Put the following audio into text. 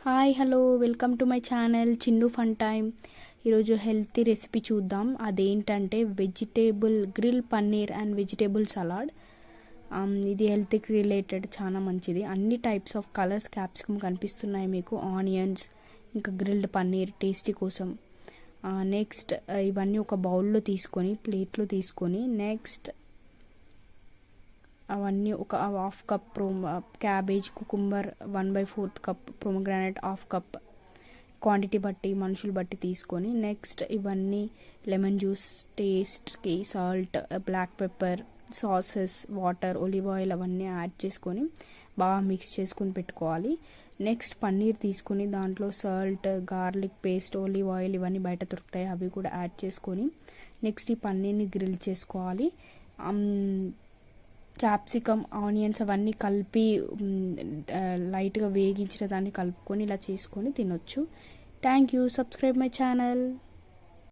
Hi hello welcome to my channel Chinnu fun time. ఈరోజు healthy recipe చూద్దాం. అదేంటంటే vegetable grill paneer and vegetable salad. ఇది హెల్త్కి రిలేటెడ్ చాలా మంచిది. అన్ని టైప్స్ ఆఫ్ కలర్స్ క్యాప్సికమ్ కనిపిస్తున్నాయి మీకు, ఆనియన్స్, ఇంకా గ్రిల్డ్ పన్నీర్ టేస్టీ కోసం. నెక్స్ట్ ఇవన్నీ ఒక బౌల్లో తీసుకొని, ప్లేట్లో తీసుకొని, నెక్స్ట్ అవన్నీ ఒక half cup cabbage, cucumber 1/4 cup, pomegranate half cup, quantity బట్టి మనుషులు బట్టి తీసుకొని, నెక్స్ట్ ఇవన్నీ లెమన్ జ్యూస్, టేస్ట్కి salt, black pepper, sauces, water, olive oil అవన్నీ యాడ్ చేసుకొని బాగా మిక్స్ చేసుకొని పెట్టుకోవాలి. నెక్స్ట్ పన్నీర్ తీసుకొని దాంట్లో salt, garlic paste, olive oil ఇవన్నీ బయట దొరుకుతాయి, అవి కూడా యాడ్ చేసుకొని నెక్స్ట్ ఈ పన్నీర్ని గ్రిల్ చేసుకోవాలి. క్యాప్సికమ్, ఆనియన్స్ అవన్నీ కలిపి లైట్గా వేగించిన దాన్ని కలుపుకొని ఇలా చేసుకొని తినొచ్చు. Thank you. Subscribe my channel.